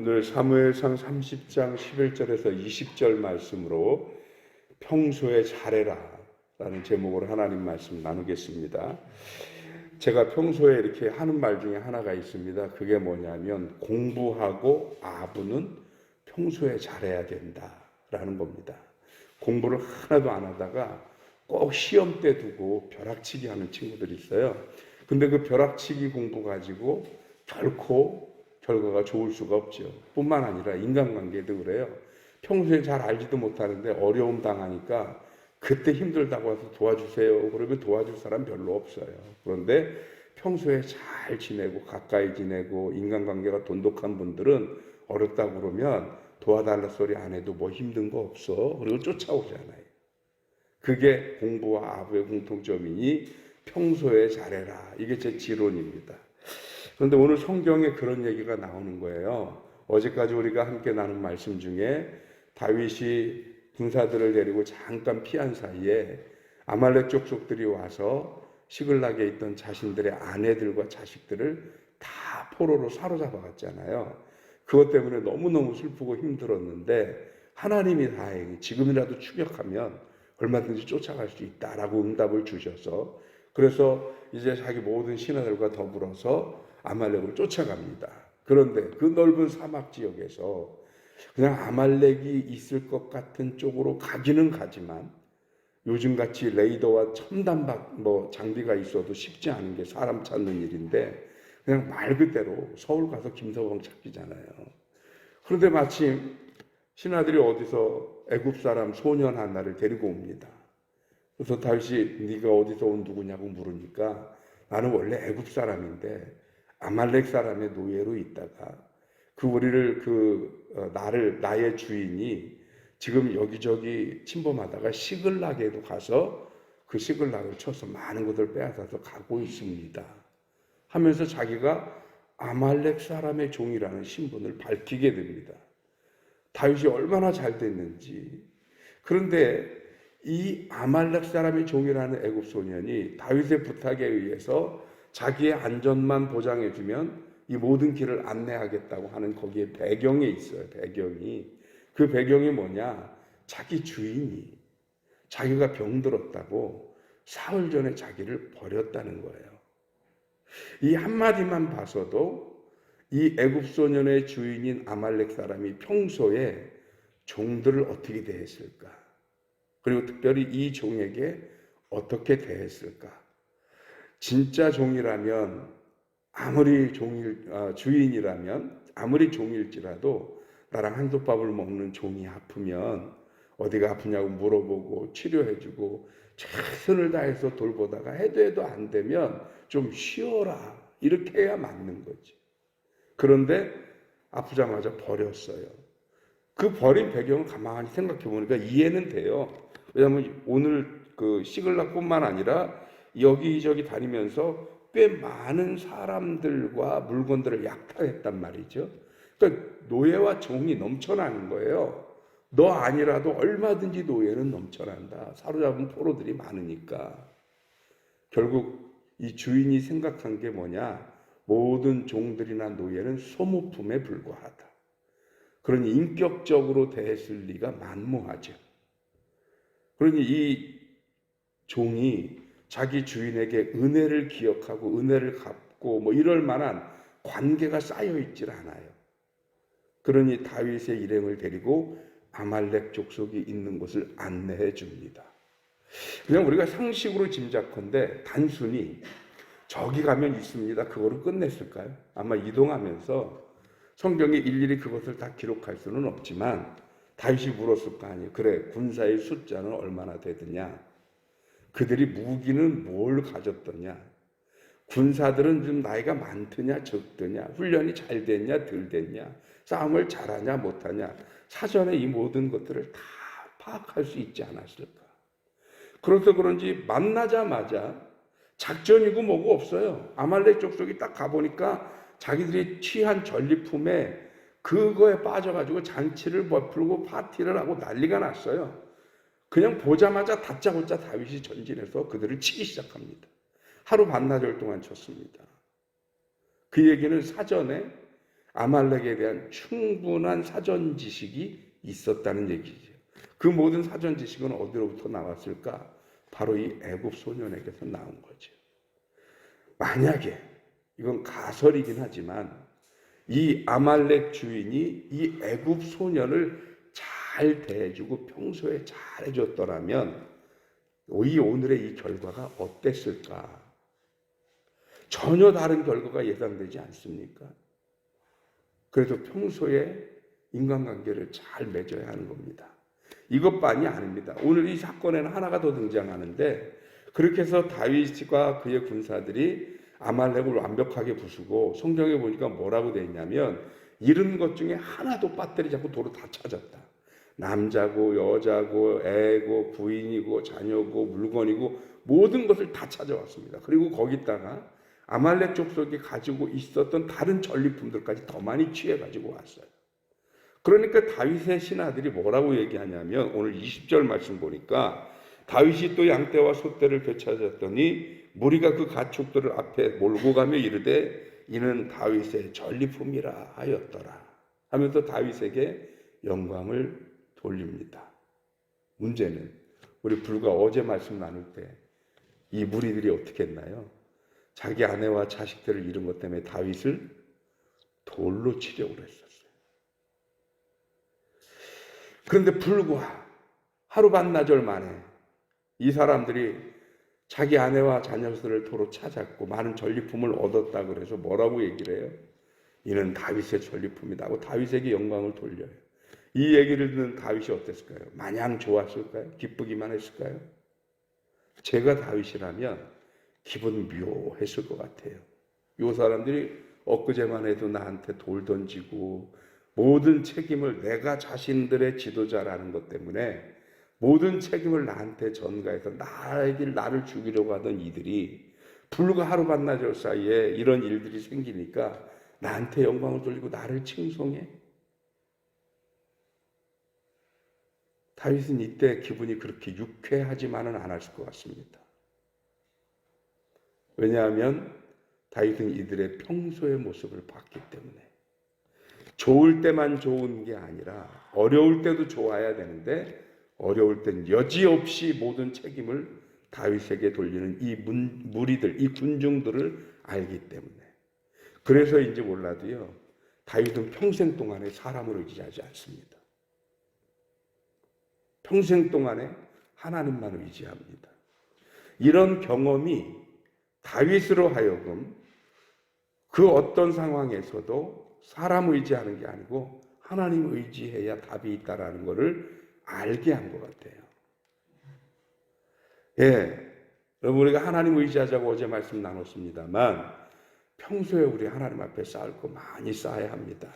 오늘 사무엘상 30장 11절에서 20절 말씀으로 평소에 잘해라 라는 제목으로 하나님 말씀 나누겠습니다. 제가 평소에 이렇게 하는 말 중에 하나가 있습니다. 그게 뭐냐면 공부하고 아부는 평소에 잘해야 된다 라는 겁니다. 공부를 하나도 안 하다가 꼭 시험 때 두고 벼락치기 하는 친구들이 있어요. 근데 그 벼락치기 공부 가지고 결코 결과가 좋을 수가 없죠. 뿐만 아니라 인간관계도 그래요. 평소에 잘 알지도 못하는데 어려움 당하니까 그때 힘들다고 와서 도와주세요. 그러면 도와줄 사람 별로 없어요. 그런데 평소에 잘 지내고 가까이 지내고 인간관계가 돈독한 분들은 어렵다고 그러면 도와달라 소리 안 해도 뭐 힘든 거 없어. 그리고 쫓아오잖아요. 그게 공부와 아부의 공통점이니 평소에 잘해라. 이게 제 지론입니다. 그런데 오늘 성경에 그런 얘기가 나오는 거예요. 어제까지 우리가 함께 나눈 말씀 중에 다윗이 군사들을 데리고 잠깐 피한 사이에 아말렉 족속들이 와서 시글락에 있던 자신들의 아내들과 자식들을 다 포로로 사로잡아 갔잖아요. 그것 때문에 너무너무 슬프고 힘들었는데 하나님이 다행히 지금이라도 추격하면 얼마든지 쫓아갈 수 있다라고 응답을 주셔서 그래서 이제 자기 모든 신하들과 더불어서 아말렉을 쫓아갑니다. 그런데 그 넓은 사막 지역에서 그냥 아말렉이 있을 것 같은 쪽으로 가기는 가지만 요즘같이 레이더와 첨단 장비가 있어도 쉽지 않은 게 사람 찾는 일인데 그냥 말 그대로 서울 가서 김서방 찾기잖아요. 그런데 마침 신하들이 어디서 애굽 사람 소년 하나를 데리고 옵니다. 그래서 다윗이 네가 어디서 온 누구냐고 물으니까 나는 원래 애굽 사람인데 아말렉 사람의 노예로 있다가 나의 주인이 지금 여기저기 침범하다가 시글락에도 가서 그 시글락을 쳐서 많은 것을 빼앗아서 가고 있습니다 하면서 자기가 아말렉 사람의 종이라는 신분을 밝히게 됩니다. 다윗이 얼마나 잘 됐는지. 그런데 이 아말렉 사람의 종이라는 애굽 소년이 다윗의 부탁에 의해서 자기의 안전만 보장해주면 이 모든 길을 안내하겠다고 하는 거기에 배경이 있어요. 배경이. 그 배경이 뭐냐? 자기 주인이 자기가 병들었다고 사흘 전에 자기를 버렸다는 거예요. 이 한마디만 봐서도 이 애굽 소년의 주인인 아말렉 사람이 평소에 종들을 어떻게 대했을까? 그리고 특별히 이 종에게 어떻게 대했을까? 진짜 종이라면 아무리 주인이라면 아무리 종일지라도 나랑 한솥밥을 먹는 종이 아프면 어디가 아프냐고 물어보고 치료해주고 최선을 다해서 돌보다가 해도 안 되면 좀 쉬어라 이렇게 해야 맞는 거지. 그런데 아프자마자 버렸어요. 그 버린 배경을 가만히 생각해 보니까 이해는 돼요. 왜냐하면 오늘 그 시글락뿐만 아니라 여기저기 다니면서 꽤 많은 사람들과 물건들을 약탈했단 말이죠. 그러니까 노예와 종이 넘쳐나는 거예요. 너 아니라도 얼마든지 노예는 넘쳐난다. 사로잡은 포로들이 많으니까. 결국 이 주인이 생각한 게 뭐냐? 모든 종들이나 노예는 소모품에 불과하다. 그러니 인격적으로 대했을 리가 만무하죠. 그러니 이 종이 자기 주인에게 은혜를 기억하고 은혜를 갚고 이럴 만한 관계가 쌓여 있질 않아요. 그러니 다윗의 일행을 데리고 아말렉 족속이 있는 곳을 안내해 줍니다. 그냥 우리가 상식으로 짐작컨대 단순히 저기 가면 있습니다. 그거로 끝냈을까요? 아마 이동하면서 성경에 일일이 그것을 다 기록할 수는 없지만 다윗이 물었을 거 아니에요. 그래, 군사의 숫자는 얼마나 되느냐? 그들이 무기는 뭘 가졌더냐? 군사들은 좀 나이가 많더냐 적더냐? 훈련이 잘 됐냐 덜 됐냐? 싸움을 잘하냐 못하냐? 사전에 이 모든 것들을 다 파악할 수 있지 않았을까? 그래서 그런지 만나자마자 작전이고 뭐고 없어요. 아말렉 족속이 딱 가보니까 자기들이 취한 전리품에 그거에 빠져가지고 잔치를 베풀고 파티를 하고 난리가 났어요. 그냥 보자마자 다짜고짜 다윗이 전진해서 그들을 치기 시작합니다. 하루 반나절 동안 쳤습니다. 그 얘기는 사전에 아말렉에 대한 충분한 사전 지식이 있었다는 얘기죠. 그 모든 사전 지식은 어디로부터 나왔을까? 바로 이 애굽 소년에게서 나온 거죠. 만약에 이건 가설이긴 하지만 이 아말렉 주인이 이 애굽 소년을 잘 대해주고 평소에 잘 해줬더라면 오늘의 이 결과가 어땠을까? 전혀 다른 결과가 예상되지 않습니까? 그래서 평소에 인간관계를 잘 맺어야 하는 겁니다. 이것만이 아닙니다. 오늘 이 사건에는 하나가 더 등장하는데 그렇게 해서 다윗과 그의 군사들이 아말렉을 완벽하게 부수고 성경에 보니까 뭐라고 되어 있냐면 잃은 것 중에 하나도 빠뜨리지 않고 도로 다 찾았다. 남자고 여자고 애고 부인이고 자녀고 물건이고 모든 것을 다 찾아왔습니다. 그리고 거기다가 아말렉 족속이 가지고 있었던 다른 전리품들까지 더 많이 취해가지고 왔어요. 그러니까 다윗의 신하들이 뭐라고 얘기하냐면 오늘 20절 말씀 보니까 다윗이 또 양떼와 소떼를 되찾았더니 무리가 그 가축들을 앞에 몰고 가며 이르되 이는 다윗의 전리품이라 하였더라 하면서 다윗에게 영광을 돌립니다. 문제는 우리 불과 어제 말씀 나눌 때 이 무리들이 어떻게 했나요? 자기 아내와 자식들을 잃은 것 때문에 다윗을 돌로 치려고 했었어요. 그런데 불과 하루 반나절 만에 이 사람들이 자기 아내와 자녀들을 도로 찾았고 많은 전리품을 얻었다 그래서 뭐라고 얘기를 해요? 이는 다윗의 전리품이다 하고 다윗에게 영광을 돌려요. 이 얘기를 듣는 다윗이 어땠을까요? 마냥 좋았을까요? 기쁘기만 했을까요? 제가 다윗이라면 기분 묘했을 것 같아요. 이 사람들이 엊그제만 해도 나한테 돌 던지고 모든 책임을 내가 자신들의 지도자라는 것 때문에 모든 책임을 나한테 전가해서 나를 죽이려고 하던 이들이 불과 하루 반나절 사이에 이런 일들이 생기니까 나한테 영광을 돌리고 나를 칭송해. 다윗은 이때 기분이 그렇게 유쾌하지만은 않았을 것 같습니다. 왜냐하면 다윗은 이들의 평소의 모습을 봤기 때문에 좋을 때만 좋은 게 아니라 어려울 때도 좋아야 되는데 어려울 땐 여지없이 모든 책임을 다윗에게 돌리는 이 무리들, 이 군중들을 알기 때문에 그래서인지 몰라도요 다윗은 평생 동안에 사람을 의지하지 않습니다. 평생 동안에 하나님만 의지합니다. 이런 경험이 다윗으로 하여금 그 어떤 상황에서도 사람 의지하는 게 아니고 하나님 의지해야 답이 있다라는 것을 알게 한 것 같아요. 예, 여러분 우리가 하나님 의지하자고 어제 말씀 나눴습니다만 평소에 우리 하나님 앞에 쌓을 거 많이 쌓아야 합니다.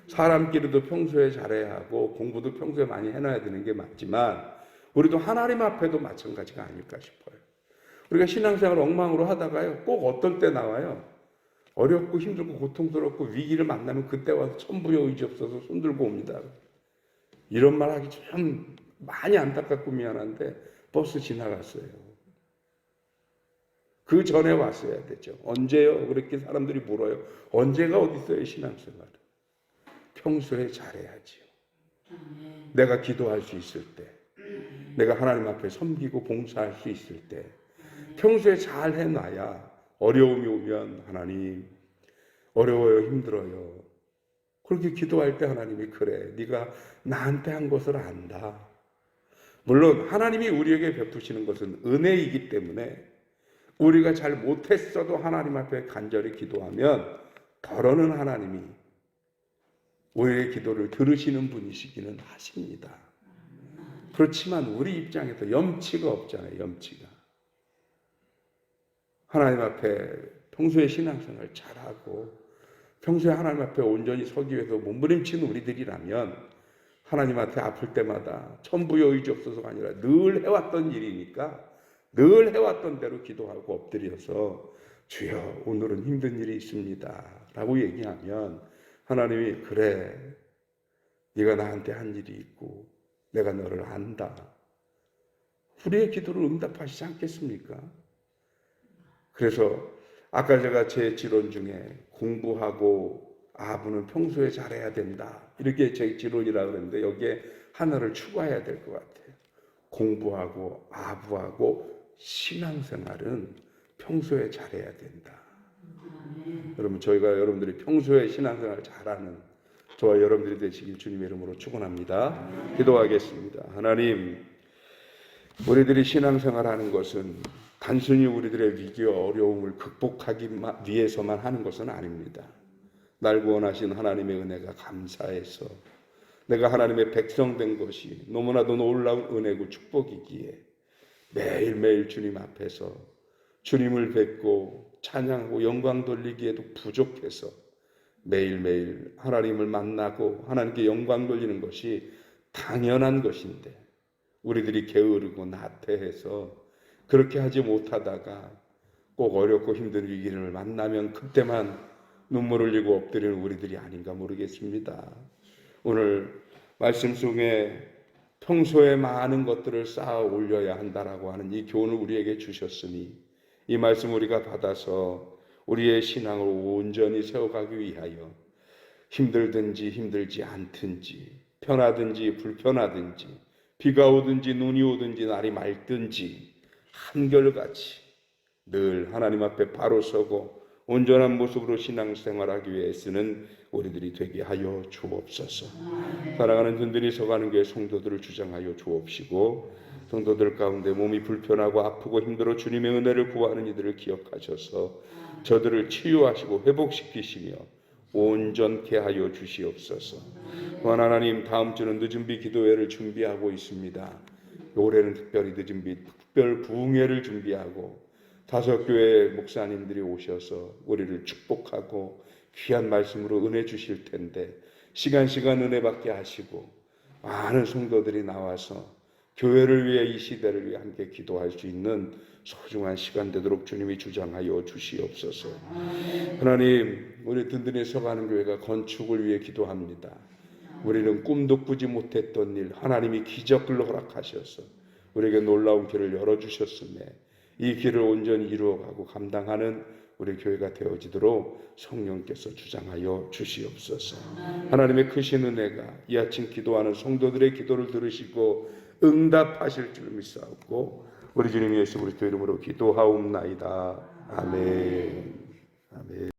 사람끼리도 평소에 잘해야 하고 공부도 평소에 많이 해놔야 되는 게 맞지만 우리도 하나님 앞에도 마찬가지가 아닐까 싶어요. 우리가 신앙생활을 엉망으로 하다가요 꼭 어떤 때 나와요. 어렵고 힘들고 고통스럽고 위기를 만나면 그때 와서 천부여 의지 없어서 손들고 옵니다. 이런 말 하기 참 많이 안타깝고 미안한데 버스 지나갔어요. 그 전에 왔어야 되죠. 언제요? 그렇게 사람들이 물어요. 언제가 어디 있어요? 신앙생활. 평소에 잘해야지요. 내가 기도할 수 있을 때, 내가 하나님 앞에 섬기고 봉사할 수 있을 때 평소에 잘 해놔야 어려움이 오면 하나님 어려워요, 힘들어요. 그렇게 기도할 때 하나님이 그래, 네가 나한테 한 것을 안다. 물론 하나님이 우리에게 베푸시는 것은 은혜이기 때문에 우리가 잘 못했어도 하나님 앞에 간절히 기도하면 더러는 하나님이 우리의 기도를 들으시는 분이시기는 하십니다. 그렇지만 우리 입장에서 염치가 없잖아요. 염치가. 하나님 앞에 평소에 신앙생활 잘하고 평소에 하나님 앞에 온전히 서기 위해서 몸부림치는 우리들이라면 하나님 앞에 아플 때마다 천부여 의지 없어서가 아니라 늘 해왔던 일이니까 늘 해왔던 대로 기도하고 엎드려서 주여 오늘은 힘든 일이 있습니다 라고 얘기하면 하나님이 그래 네가 나한테 한 일이 있고 내가 너를 안다. 우리의 기도를 응답하시지 않겠습니까? 그래서 아까 제가 제 지론 중에 공부하고 아부는 평소에 잘해야 된다. 이렇게 제 지론이라 그러는데 여기에 하나를 추가해야 될 것 같아요. 공부하고 아부하고 신앙생활은 평소에 잘해야 된다. 여러분, 저희가 여러분들이 평소에 신앙생활 잘하는 저와 여러분들이 되시길 주님의 이름으로 축원합니다. 기도하겠습니다. 하나님, 우리들이 신앙생활하는 것은 단순히 우리들의 위기와 어려움을 극복하기 위해서만 하는 것은 아닙니다. 날 구원하신 하나님의 은혜가 감사해서 내가 하나님의 백성 된 것이 너무나도 놀라운 은혜고 축복이기에 매일매일 주님 앞에서 주님을 뵙고 찬양하고 영광 돌리기에도 부족해서 매일매일 하나님을 만나고 하나님께 영광 돌리는 것이 당연한 것인데 우리들이 게으르고 나태해서 그렇게 하지 못하다가 꼭 어렵고 힘든 위기를 만나면 그때만 눈물 흘리고 엎드리는 우리들이 아닌가 모르겠습니다. 오늘 말씀 속에 평소에 많은 것들을 쌓아 올려야 한다라고 하는 이 교훈을 우리에게 주셨으니 이 말씀 우리가 받아서 우리의 신앙을 온전히 세워가기 위하여 힘들든지 힘들지 않든지 편하든지 불편하든지 비가 오든지 눈이 오든지 날이 맑든지 한결같이 늘 하나님 앞에 바로 서고 온전한 모습으로 신앙생활하기 위해 쓰는 우리들이 되게 하여 주옵소서. 사랑하는 든든히 서가는 교회 성도들을 주장하여 주옵시고 성도들 가운데 몸이 불편하고 아프고 힘들어 주님의 은혜를 구하는 이들을 기억하셔서 저들을 치유하시고 회복시키시며 온전케 하여 주시옵소서. 또한 하나님, 다음 주는 늦은비 기도회를 준비하고 있습니다. 올해는 특별히 늦은비 특별 부흥회를 준비하고 5교회 목사님들이 오셔서 우리를 축복하고 귀한 말씀으로 은혜 주실 텐데 시간 은혜 받게 하시고 많은 성도들이 나와서 교회를 위해 이 시대를 위해 함께 기도할 수 있는 소중한 시간 되도록 주님이 주장하여 주시옵소서. 하나님, 우리 든든히 서가는 교회가 건축을 위해 기도합니다. 우리는 꿈도 꾸지 못했던 일 하나님이 기적으로 허락하셔서 우리에게 놀라운 길을 열어주셨음에 이 길을 온전히 이루어가고 감당하는 우리 교회가 되어지도록 성령께서 주장하여 주시옵소서. 하나님의 크신 은혜가 이 아침 기도하는 성도들의 기도를 들으시고 응답하실 줄 믿사옵고 우리 주님 예수 그리스도 이름으로 기도하옵나이다. 아멘. 아멘.